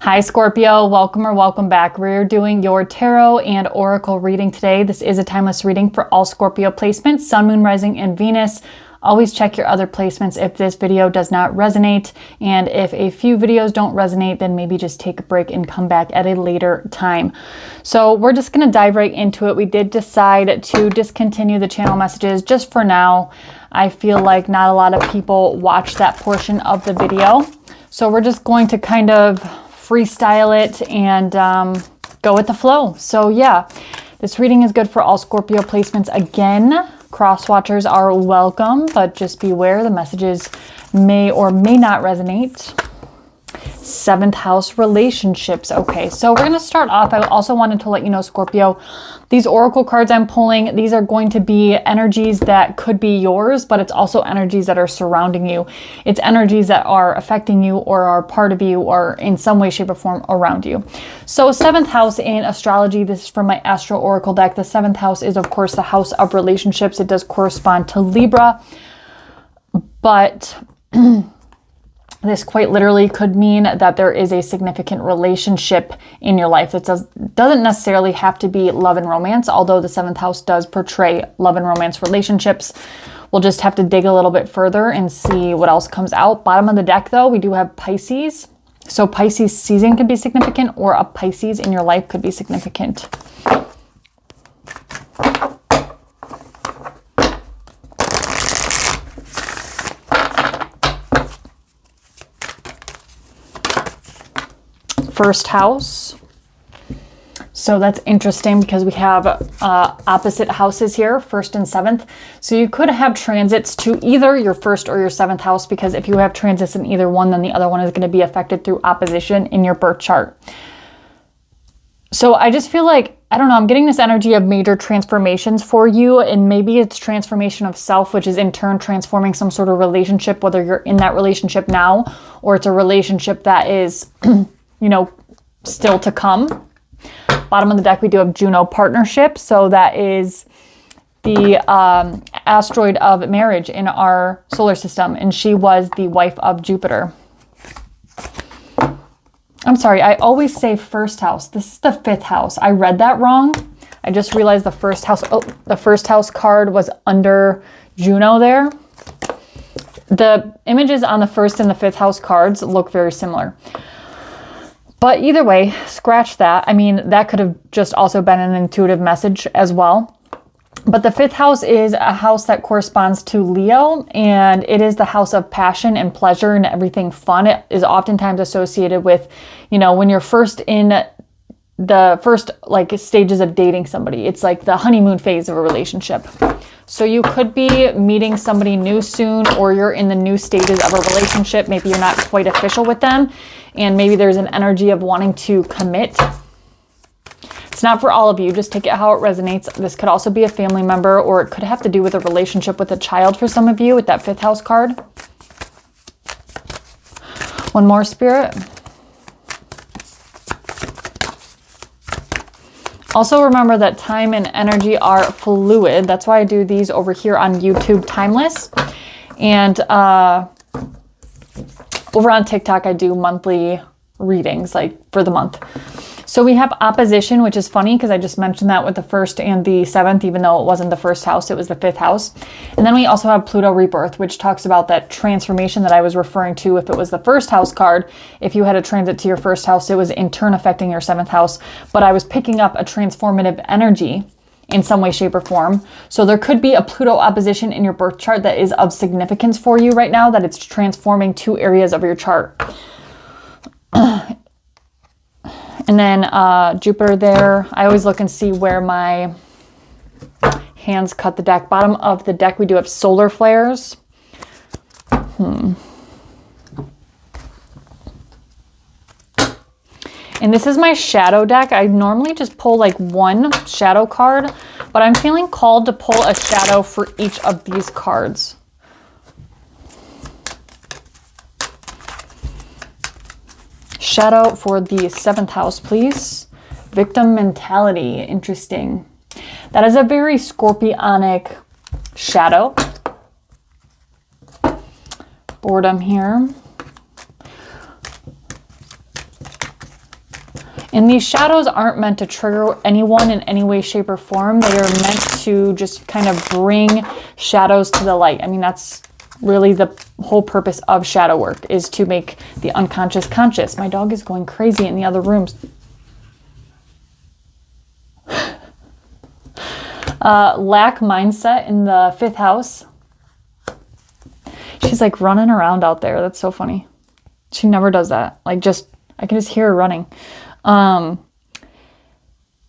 Hi Scorpio, welcome or welcome back. We're doing your tarot and oracle reading today. This is a timeless reading for all Scorpio placements, Sun, Moon, Rising, and Venus. Always check your other placements if this video does not resonate. And if a few videos don't resonate, then maybe just take a break and come back at a later time. So we're just going to dive right into it. We did decide to discontinue the channel messages just for now. I feel like not a lot of people watch that portion of the video. So we're just going to kind of freestyle it and go with the flow. So yeah, this reading is good for all Scorpio placements. Again, cross watchers are welcome, but just beware, the messages may or may not resonate. 7th house relationships. Okay, so we're going to start off. I also wanted to let you know, Scorpio, these oracle cards I'm pulling, these are going to be energies that could be yours, but it's also energies that are surrounding you. It's energies that are affecting you or are part of you or in some way, shape, or form around you. So 7th house in astrology, this is from my Astro Oracle deck. The 7th house is, of course, the house of relationships. It does correspond to Libra, but this quite literally could mean that there is a significant relationship in your life. It doesn't necessarily have to be love and romance, although the 7th house does portray love and romance relationships. We'll just have to dig a little bit further and see what else comes out. Bottom of the deck, though, we do have Pisces. So Pisces season could be significant, or a Pisces in your life could be significant. First house. So that's interesting because we have opposite houses here, 1st and 7th. So you could have transits to either your 1st or your 7th house, because if you have transits in either one, then the other one is going to be affected through opposition in your birth chart. So I just feel like, I don't know, I'm getting this energy of major transformations for you, and maybe it's transformation of self, which is in turn transforming some sort of relationship, whether you're in that relationship now or it's a relationship that is you know, still to come. Bottom of the deck, we do have Juno partnership. So that is the asteroid of marriage in our solar system. And she was the wife of Jupiter. I'm sorry, I always say 1st house. This is the 5th house. I read that wrong. I just realized the 1st house. Oh, the 1st house card was under Juno there. The images on the 1st and the 5th house cards look very similar. But either way, scratch that. I mean, that could have just also been an intuitive message as well. But the 5th house is a house that corresponds to Leo, and it is the house of passion and pleasure and everything fun. It is oftentimes associated with, you know, when you're first in the first like stages of dating somebody. It's like the honeymoon phase of a relationship. So you could be meeting somebody new soon, or you're in the new stages of a relationship. Maybe you're not quite official with them, and maybe there's an energy of wanting to commit. It's not for all of you. Just take it how it resonates. This could also be a family member, or it could have to do with a relationship with a child for some of you with that 5th house card. One more, Spirit. Also remember that time and energy are fluid. That's why I do these over here on YouTube Timeless. And over on TikTok, I do monthly readings, like for the month. So we have opposition, which is funny because I just mentioned that with the 1st and the 7th, even though it wasn't the 1st house, it was the 5th house. And then we also have Pluto rebirth, which talks about that transformation that I was referring to. If it was the 1st house card, if you had a transit to your 1st house, it was in turn affecting your 7th house. But I was picking up a transformative energy in some way, shape, or form. So there could be a Pluto opposition in your birth chart that is of significance for you right now, that it's transforming 2 areas of your chart. And then Jupiter there. I always look and see where my hands cut the deck. Bottom of the deck, we do have solar flares. And this is my shadow deck. I normally just pull like one shadow card, but I'm feeling called to pull a shadow for each of these cards. Shadow for the 7th house, please. Victim mentality. Interesting. That is a very scorpionic shadow. Boredom here. And these shadows aren't meant to trigger anyone in any way, shape, or form. They are meant to just kind of bring shadows to the light. I mean, that's really the whole purpose of shadow work, is to make the unconscious conscious. My dog is going crazy in the other rooms. Lack mindset in the 5th house. She's like running around out there. That's so funny. She never does that. Like, just, I can just hear her running.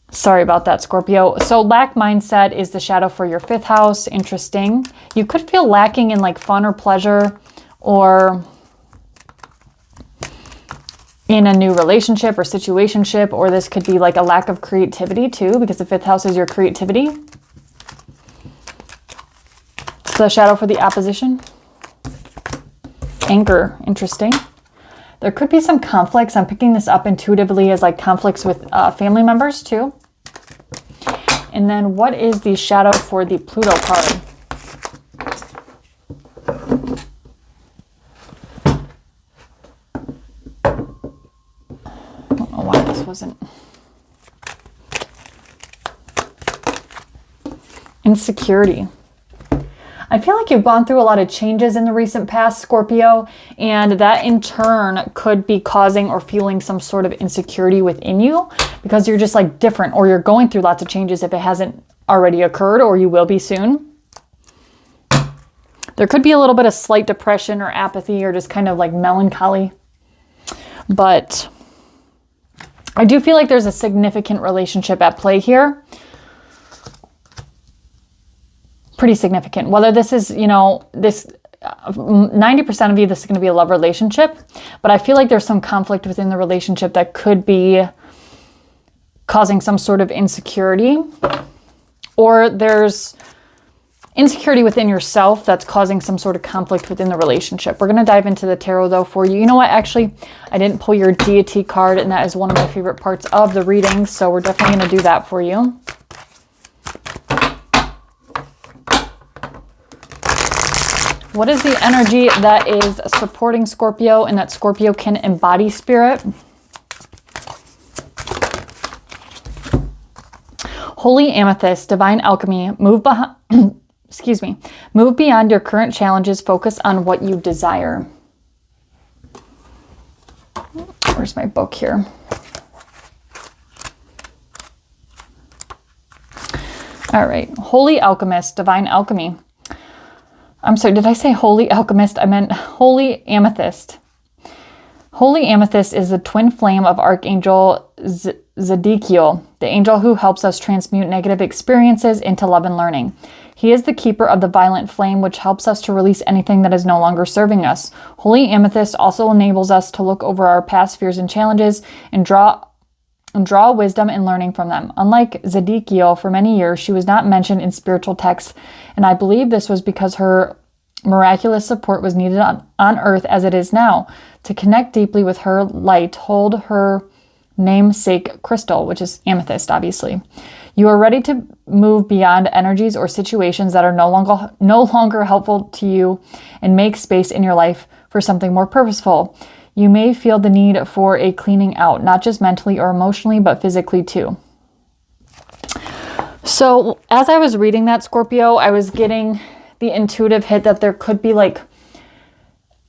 Sorry about that, Scorpio. So lack mindset is the shadow for your 5th house. Interesting. You could feel lacking in like fun or pleasure, or in a new relationship or situationship, or this could be like a lack of creativity too, because the 5th house is your creativity. It's the shadow for the opposition. Anger. Interesting. There could be some conflicts. I'm picking this up intuitively as like conflicts with family members too. And then what is the shadow for the Pluto card? I don't know why this wasn't. Insecurity. I feel like you've gone through a lot of changes in the recent past, Scorpio, and that in turn could be causing or fueling some sort of insecurity within you, because you're just like different, or you're going through lots of changes if it hasn't already occurred, or you will be soon. There could be a little bit of slight depression or apathy, or just kind of like melancholy. But I do feel like there's a significant relationship at play here. Pretty significant. Whether this is, you know, this 90% of you, this is going to be a love relationship, but I feel like there's some conflict within the relationship that could be causing some sort of insecurity, or there's insecurity within yourself that's causing some sort of conflict within the relationship. We're going to dive into the tarot though for you. You know what? Actually, I didn't pull your deity card, and that is one of my favorite parts of the readings. So we're definitely going to do that for you. What is the energy that is supporting Scorpio and that Scorpio can embody spirit? Holy amethyst, divine alchemy, move behind, excuse me, move beyond your current challenges, focus on what you desire. Where's my book here? All right, holy alchemist, divine alchemy. I'm sorry, did I say holy alchemist? I meant holy amethyst. Holy amethyst is the twin flame of Archangel Zedekiel, the angel who helps us transmute negative experiences into love and learning. He is the keeper of the violent flame, which helps us to release anything that is no longer serving us. Holy amethyst also enables us to look over our past fears and challenges and draw wisdom and learning from them. Unlike Zedekiel, for many years, she was not mentioned in spiritual texts, and I believe this was because her miraculous support was needed on earth as it is now. To connect deeply with her light, hold her namesake crystal, which is amethyst, obviously. You are ready to move beyond energies or situations that are no longer helpful to you, and make space in your life for something more purposeful. You may feel the need for a cleaning out, not just mentally or emotionally, but physically too. So as I was reading that, Scorpio, I was getting the intuitive hit that there could be like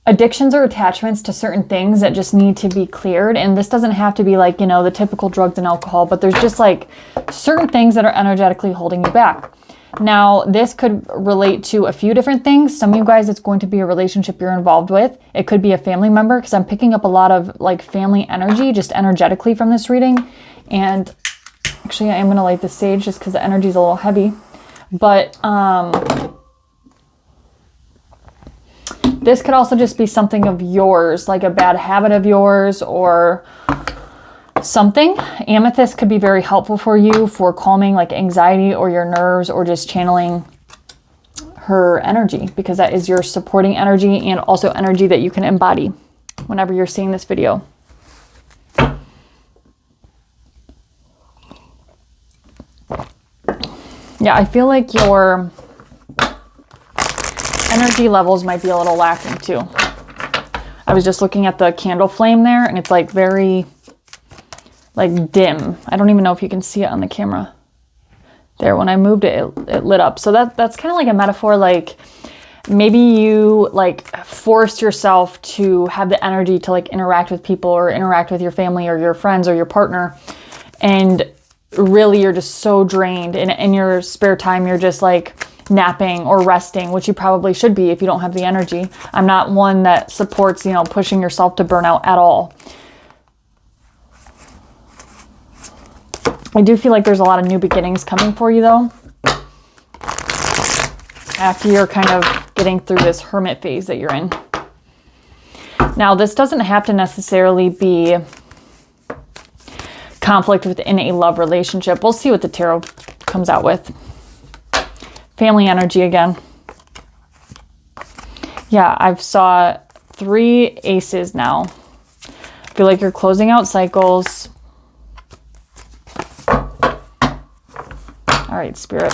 addictions or attachments to certain things that just need to be cleared. And this doesn't have to be like, you know, the typical drugs and alcohol, but there's just like certain things that are energetically holding you back. Now, this could relate to a few different things. Some of you guys, it's going to be a relationship you're involved with. It could be a family member, because I'm picking up a lot of like family energy just energetically from this reading. And actually, I am going to light the sage just because the energy is a little heavy. But this could also just be something of yours, like a bad habit of yours or something. Amethyst could be very helpful for you for calming like anxiety or your nerves, or just channeling her energy, because that is your supporting energy and also energy that you can embody whenever you're seeing this video. Yeah, I feel like your energy levels might be a little lacking too. I was just looking at the candle flame there, and it's like very like dim. I don't even know if you can see it on the camera. There, when I moved it, it lit up. So that's kind of like a metaphor, like maybe you like forced yourself to have the energy to like interact with people or interact with your family or your friends or your partner. And really you're just so drained. And in your spare time, you're just like napping or resting, which you probably should be if you don't have the energy. I'm not one that supports, you know, pushing yourself to burnout at all. I do feel like there's a lot of new beginnings coming for you though, after you're kind of getting through this hermit phase that you're in. Now, this doesn't have to necessarily be conflict within a love relationship. We'll see what the tarot comes out with. Family energy again. Yeah, I've saw 3 aces now. I feel like you're closing out cycles. All right, Spirit.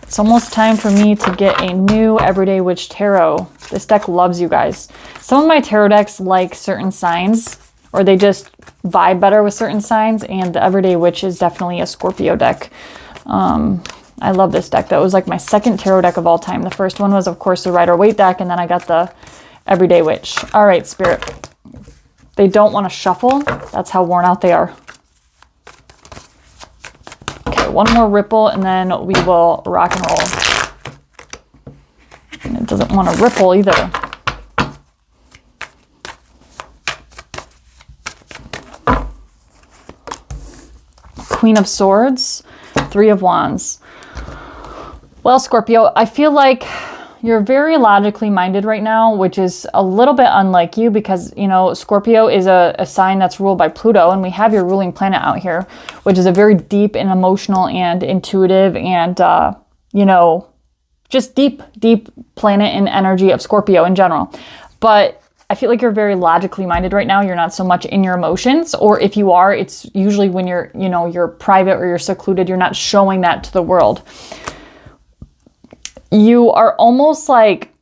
It's almost time for me to get a new Everyday Witch Tarot. This deck loves you guys. Some of my tarot decks like certain signs, or they just vibe better with certain signs, and the Everyday Witch is definitely a Scorpio deck. I love this deck. That was like my second tarot deck of all time. The first one was, of course, the Rider-Waite deck, and then I got the Everyday Witch. All right, Spirit. They don't want to shuffle. That's how worn out they are. One more ripple and then we will rock and roll. And it doesn't want to ripple either. Queen of Swords, 3 of Wands. Well, Scorpio, I feel like you're very logically minded right now, which is a little bit unlike you because, you know, Scorpio is a sign that's ruled by Pluto, and we have your ruling planet out here, which is a very deep and emotional and intuitive and, you know, just deep planet and energy of Scorpio in general. But I feel like you're very logically minded right now. You're not so much in your emotions, or if you are, it's usually when you're, you know, you're private or you're secluded. You're not showing that to the world. You are almost like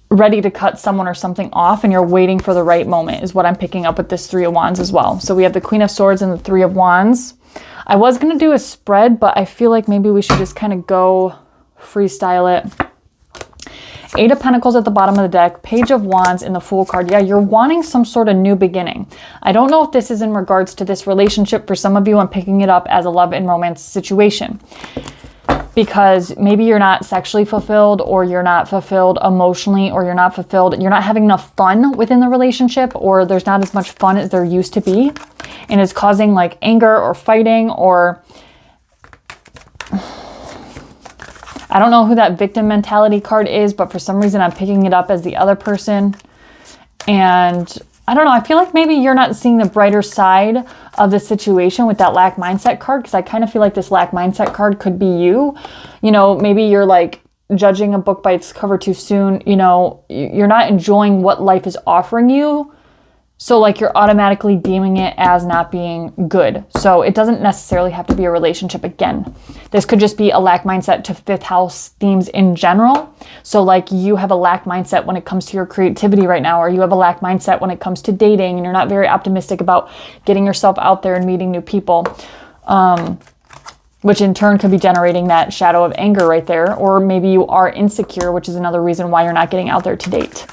ready to cut someone or something off, and you're waiting for the right moment is what I'm picking up with this 3 of Wands as well. So we have the Queen of Swords and the 3 of Wands. I was going to do a spread, but I feel like maybe we should just kind of go freestyle it. 8 of Pentacles at the bottom of the deck, Page of Wands, and the Fool card. Yeah, you're wanting some sort of new beginning. I don't know if this is in regards to this relationship. For some of you, I'm picking it up as a love and romance situation. Because maybe you're not sexually fulfilled, or you're not fulfilled emotionally, or you're not having enough fun within the relationship, or there's not as much fun as there used to be. And it's causing like anger or fighting, or I don't know who that victim mentality card is, but for some reason I'm picking it up as the other person. And I don't know, I feel like maybe you're not seeing the brighter side of the situation with that lack mindset card, because I kind of feel like this lack mindset card could be you. You know, maybe you're like judging a book by its cover too soon. You know, you're not enjoying what life is offering you. So like you're automatically deeming it as not being good. So it doesn't necessarily have to be a relationship again. This could just be a lack mindset to 5th house themes in general. So like you have a lack mindset when it comes to your creativity right now, or you have a lack mindset when it comes to dating, and you're not very optimistic about getting yourself out there and meeting new people. Which in turn could be generating that shadow of anger right there. Or maybe you are insecure, which is another reason why you're not getting out there to date.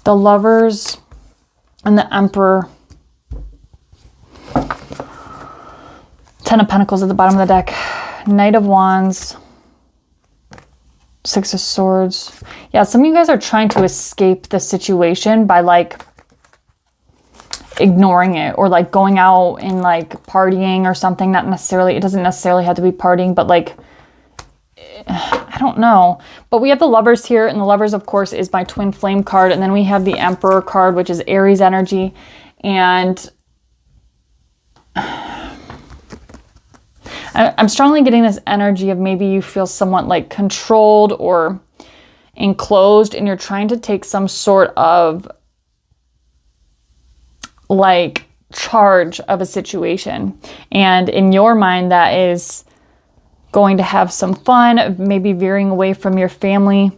The Lovers and the Emperor. 10 of Pentacles at the bottom of the deck. Knight of Wands. 6 of Swords. Yeah, some of you guys are trying to escape the situation by like ignoring it, or like going out and like partying or something. Not necessarily, it doesn't necessarily have to be partying, but like, I don't know. But we have the Lovers here, and the Lovers, of course, is my twin flame card. And then we have the Emperor card, which is Aries energy. And I'm strongly getting this energy of maybe you feel somewhat like controlled or enclosed, and you're trying to take some sort of like charge of a situation. And in your mind, that is going to have some fun, maybe veering away from your family,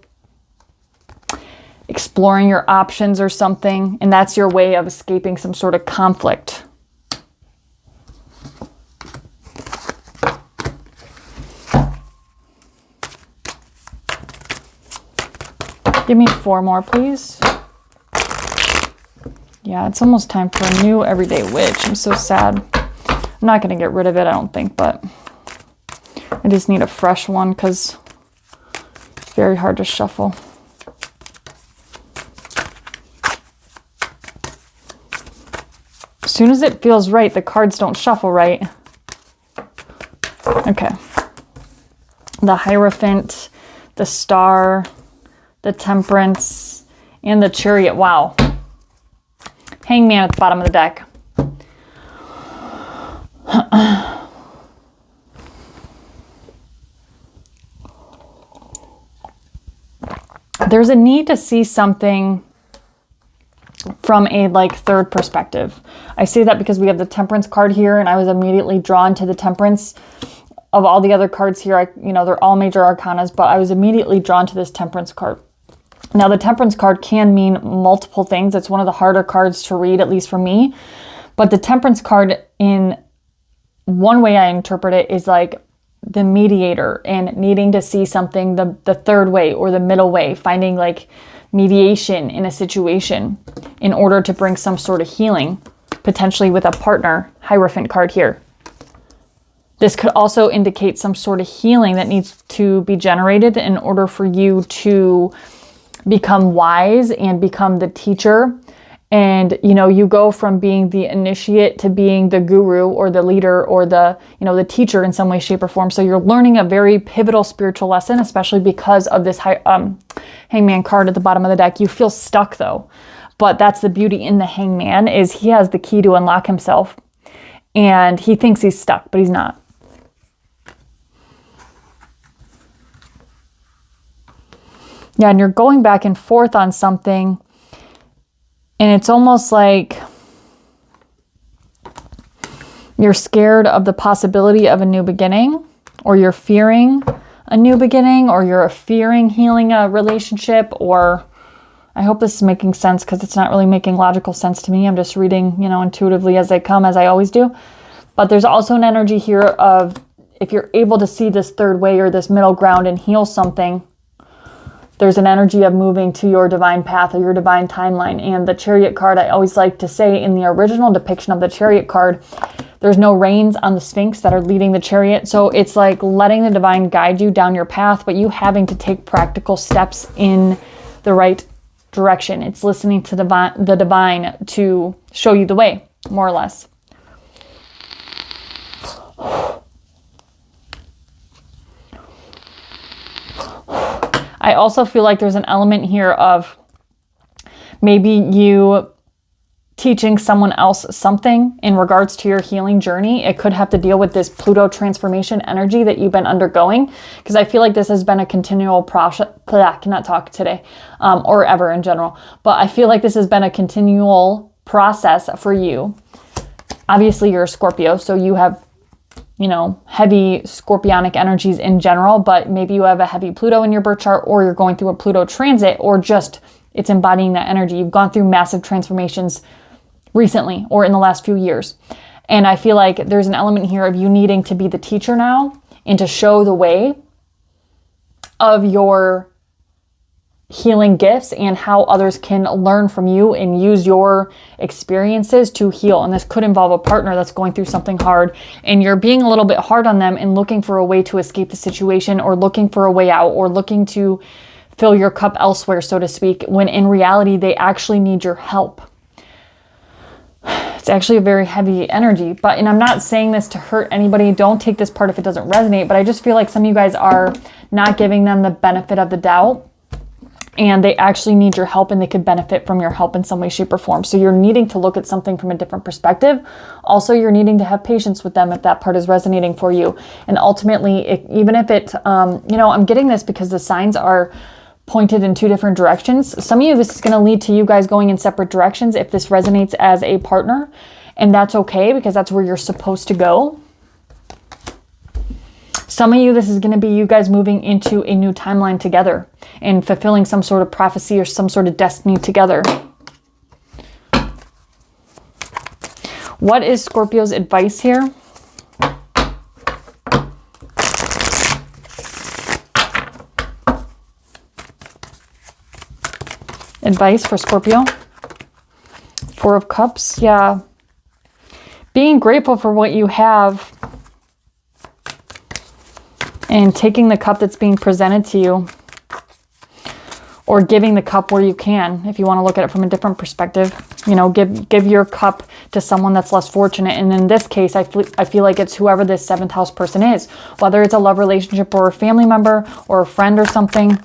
exploring your options or something. And that's your way of escaping some sort of conflict. Give me 4 more, please. Yeah, it's almost time for a new everyday witch. I'm so sad. I'm not going to get rid of it, I don't think, but I just need a fresh one because it's very hard to shuffle. As soon as it feels right, the cards don't shuffle right. Okay. The Hierophant, the Star, the Temperance, and the Chariot. Wow. Hangman at the bottom of the deck. There's a need to see something from a like third perspective. I say that because we have the Temperance card here, and I was immediately drawn to the Temperance. Of all the other cards here, they're all major arcanas, but I was immediately drawn to this Temperance card. Now, the Temperance card can mean multiple things. It's one of the harder cards to read, at least for me. But the Temperance card, in one way I interpret it, is like the mediator and needing to see something the third way or the middle way, finding like mediation in a situation in order to bring some sort of healing, potentially with a partner. Hierophant card here. This could also indicate some sort of healing that needs to be generated in order for you to become wise and become the teacher. And, you go from being the initiate to being the guru or the leader or the the teacher in some way, shape, or form. So you're learning a very pivotal spiritual lesson, especially because of this Hangman card at the bottom of the deck. You feel stuck though, but that's the beauty in the Hangman, is he has the key to unlock himself, and he thinks he's stuck, but he's not. Yeah, and you're going back and forth on something, and it's almost like you're scared of the possibility of a new beginning, or you're fearing a new beginning, or you're fearing healing a relationship, or I hope this is making sense because it's not really making logical sense to me. I'm just reading, intuitively as they come, as I always do. But there's also an energy here of if you're able to see this third way or this middle ground and heal something, there's an energy of moving to your divine path or your divine timeline. And the Chariot card, I always like to say in the original depiction of the Chariot card, there's no reins on the Sphinx that are leading the chariot. So it's like letting the divine guide you down your path, but you having to take practical steps in the right direction. It's listening to the divine to show you the way, more or less. I also feel like there's an element here of maybe you teaching someone else something in regards to your healing journey. It could have to deal with this Pluto transformation energy that you've been undergoing, because I feel like this has been a continual process. I cannot talk today, or ever in general, but I feel like this has been a continual process for you. Obviously, you're a Scorpio, so you have heavy scorpionic energies in general, but maybe you have a heavy Pluto in your birth chart, or you're going through a Pluto transit, or just it's embodying that energy. You've gone through massive transformations recently or in the last few years. And I feel like there's an element here of you needing to be the teacher now and to show the way of your healing gifts and how others can learn from you and use your experiences to heal. And this could involve a partner that's going through something hard, and you're being a little bit hard on them and looking for a way to escape the situation, or looking for a way out, or looking to fill your cup elsewhere, so to speak, when in reality they actually need your help. It's actually a very heavy energy, and I'm not saying this to hurt anybody. Don't take this part if it doesn't resonate, but I just feel like some of you guys are not giving them the benefit of the doubt, and they actually need your help, and they could benefit from your help in some way, shape, or form. So you're needing to look at something from a different perspective. Also, you're needing to have patience with them if that part is resonating for you. And ultimately, even if it, I'm getting this because the signs are pointed in two different directions. Some of you, this is going to lead to you guys going in separate directions if this resonates as a partner. And that's okay, because that's where you're supposed to go. Some of you, this is going to be you guys moving into a new timeline together and fulfilling some sort of prophecy or some sort of destiny together. What is Scorpio's advice here? Advice for Scorpio? Four of Cups, yeah. Being grateful for what you have and taking the cup that's being presented to you, or giving the cup where you can, if you want to look at it from a different perspective. You know, give your cup to someone that's less fortunate. And in this case, I feel like it's whoever this 7th house person is, whether it's a love relationship or a family member or a friend or something.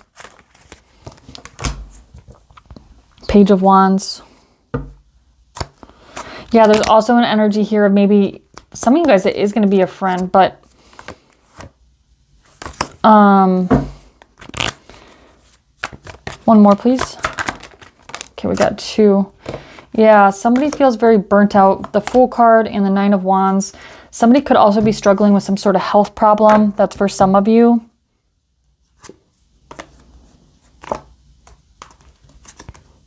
Page of Wands. Yeah, there's also an energy here of maybe some of you guys, it is going to be a friend, but one more, please. Okay, we got 2. Yeah, somebody feels very burnt out. The Fool card and the 9 of Wands. Somebody could also be struggling with some sort of health problem. That's for some of you.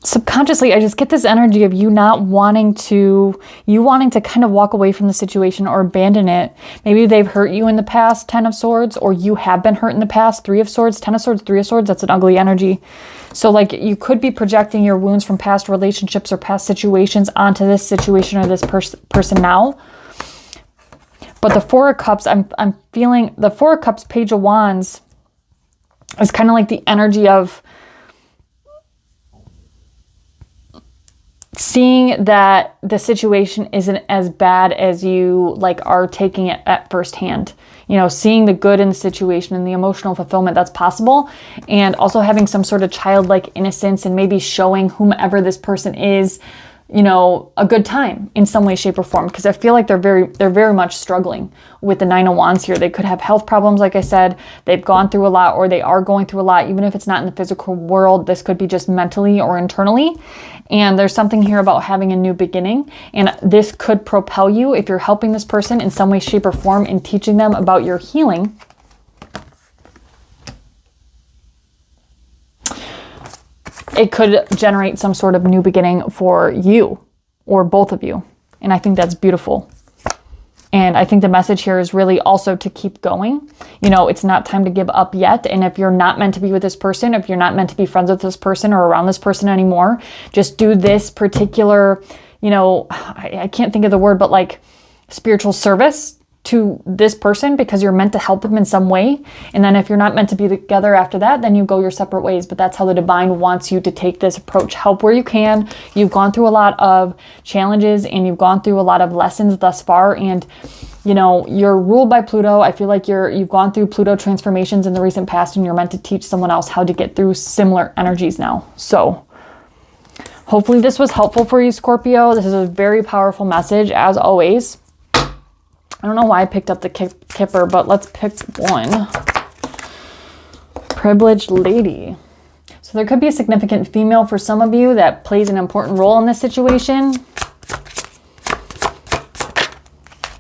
Subconsciously, I just get this energy of you not wanting to, kind of walk away from the situation or abandon it. Maybe they've hurt you in the past, 10 of Swords, or you have been hurt in the past, 3 of Swords, 10 of Swords, 3 of Swords. That's an ugly energy. So like you could be projecting your wounds from past relationships or past situations onto this situation or this person now. But the 4 of Cups, I'm feeling the 4 of Cups, Page of Wands is kind of like the energy of seeing that the situation isn't as bad as you like are taking it at first hand. You know, seeing the good in the situation and the emotional fulfillment that's possible, and also having some sort of childlike innocence and maybe showing whomever this person is, you know, a good time in some way, shape, or form. Because I feel like they're very much struggling with the 9 of Wands here. They could have health problems, like I said. They've gone through a lot, or they are going through a lot, even if it's not in the physical world. This could be just mentally or internally. And there's something here about having a new beginning. And this could propel you if you're helping this person in some way, shape, or form and teaching them about your healing. It could generate some sort of new beginning for you or both of you. And I think that's beautiful. And I think the message here is really also to keep going. You know, it's not time to give up yet. And if you're not meant to be with this person, if you're not meant to be friends with this person or around this person anymore, just do this particular, you know, I can't think of the word, but like spiritual service to this person, because you're meant to help them in some way. And then if you're not meant to be together after that, then you go your separate ways. But that's how the divine wants you to take this approach. Help where you can. You've gone through a lot of challenges and you've gone through a lot of lessons thus far. And you know, you're ruled by Pluto. I feel like you've gone through Pluto transformations in the recent past, and you're meant to teach someone else how to get through similar energies now. So hopefully this was helpful for you, Scorpio. This is a very powerful message, as always. I don't know why I picked up the Kipper, but let's pick one. Privileged Lady. So there could be a significant female for some of you that plays an important role in this situation.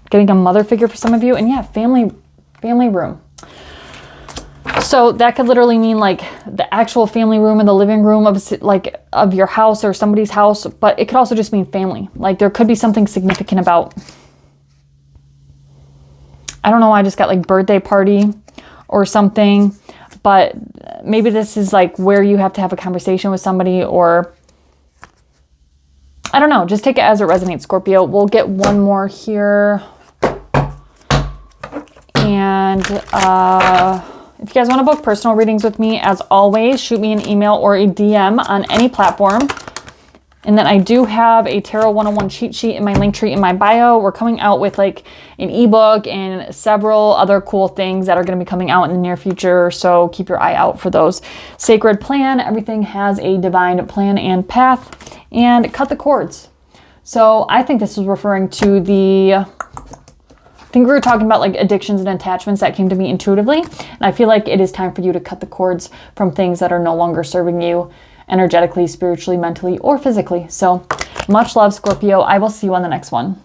Getting a mother figure for some of you. And yeah, family room. So that could literally mean like the actual family room and the living room of your house or somebody's house. But it could also just mean family. Like there could be something significant about, I don't know why I just got like birthday party or something, but maybe this is like where you have to have a conversation with somebody, or I don't know, just take it as it resonates, Scorpio. We'll get one more here. And if you guys want to book personal readings with me, as always, shoot me an email or a DM on any platform. And then I do have a Tarot 101 cheat sheet in my link tree in my bio. We're coming out with like an ebook and several other cool things that are going to be coming out in the near future. So keep your eye out for those. Sacred plan. Everything has a divine plan and path. And cut the cords. So I think this is referring to the think we were talking about like addictions and attachments that came to me intuitively. And I feel like it is time for you to cut the cords from things that are no longer serving you energetically, spiritually, mentally, or physically. So much love, Scorpio. I will see you on the next one.